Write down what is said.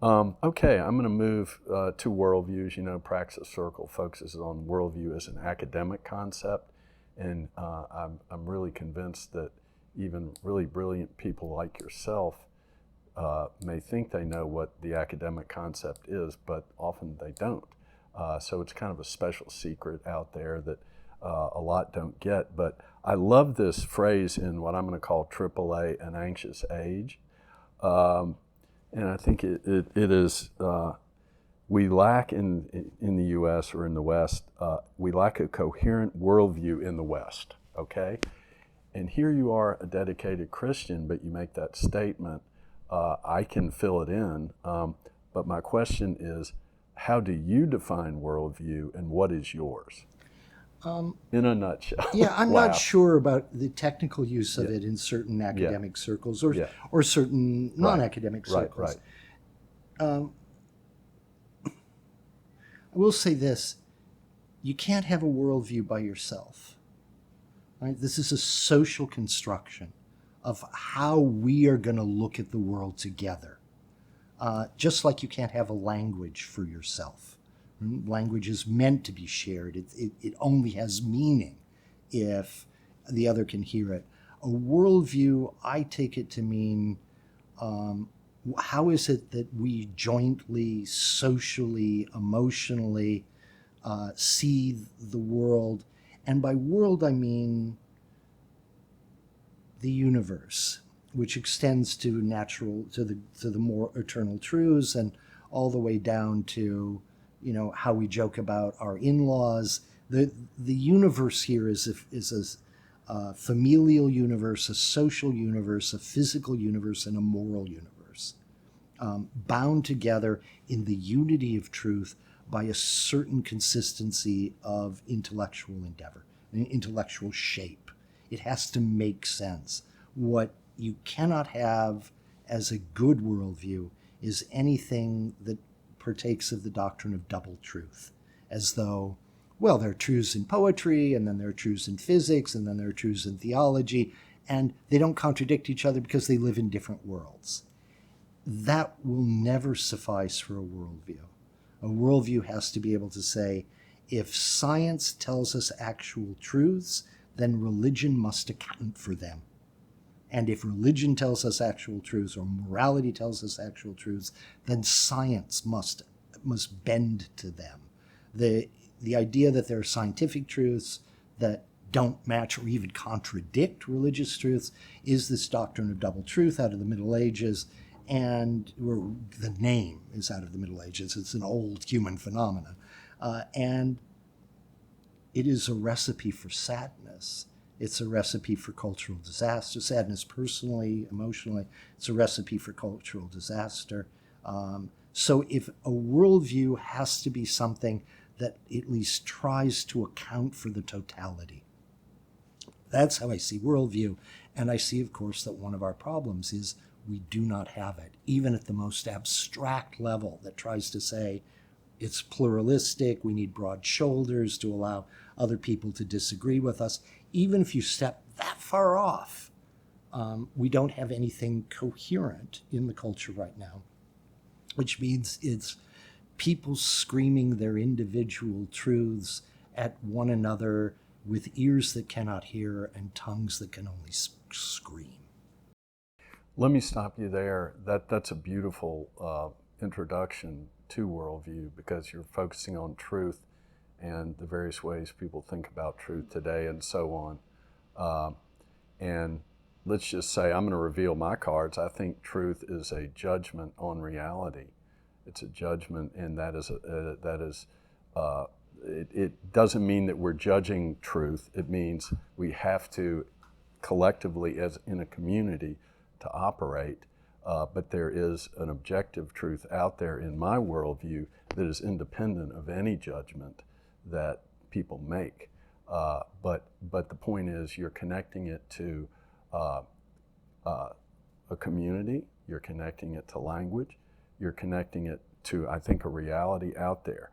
Okay, I'm going to move to worldviews. You know, Praxis Circle focuses on worldview as an academic concept, and I'm really convinced that even really brilliant people like yourself may think they know what the academic concept is, but often they don't. So it's kind of a special secret out there that a lot don't get. But I love this phrase in what I'm going to call AAA, an anxious age. And I think it is, we lack in the U.S. or in the West, we lack a coherent worldview in the West, okay? And here you are, a dedicated Christian, but you make that statement, I can fill it in, but my question is, how do you define worldview and what is yours? In a nutshell. Yeah, I'm Wow. not sure about the technical use of it in certain academic circles or certain non-academic circles. Right. I will say this, you can't have a worldview by yourself. Right? This is a social construction of how we are going to look at the world together. Just like you can't have a language for yourself. Language is meant to be shared. It only has meaning if the other can hear it. A worldview, I take it to mean, how is it that we jointly, socially, emotionally see the world? And by world, I mean the universe, which extends to the more eternal truths, and all the way down to, you know, how we joke about our in-laws. The universe here is a familial universe, a social universe, a physical universe, and a moral universe, bound together in the unity of truth by a certain consistency of intellectual endeavor, an intellectual shape. It has to make sense. What you cannot have as a good worldview is anything that partakes of the doctrine of double truth, as though, well, there are truths in poetry, and then there are truths in physics, and then there are truths in theology, and they don't contradict each other because they live in different worlds. That will never suffice for a worldview. A worldview has to be able to say, if science tells us actual truths, then religion must account for them. And if religion tells us actual truths, or morality tells us actual truths, then science must bend to them. The idea that there are scientific truths that don't match or even contradict religious truths is this doctrine of double truth out of the Middle Ages, and the name is out of the Middle Ages. It's an old human phenomenon. And it is a recipe for sadness. It's a recipe for cultural disaster, sadness personally, emotionally. It's a recipe for cultural disaster. So if a worldview has to be something that at least tries to account for the totality. That's how I see worldview. And I see, of course, that one of our problems is we do not have it, even at the most abstract level that tries to say it's pluralistic, we need broad shoulders to allow other people to disagree with us. Even if you step that far off, we don't have anything coherent in the culture right now, which means it's people screaming their individual truths at one another with ears that cannot hear and tongues that can only scream. Let me stop you there. That's a beautiful introduction to worldview, because you're focusing on truth and the various ways people think about truth today and so on. And let's just say, I'm going to reveal my cards. I think truth is a judgment on reality. It's a judgment, and it doesn't mean that we're judging truth. It means we have to collectively, as in a community, to operate. But there is an objective truth out there in my worldview that is independent of any judgment that people make. But the point is, you're connecting it to a community, you're connecting it to language, you're connecting it to, I think, a reality out there.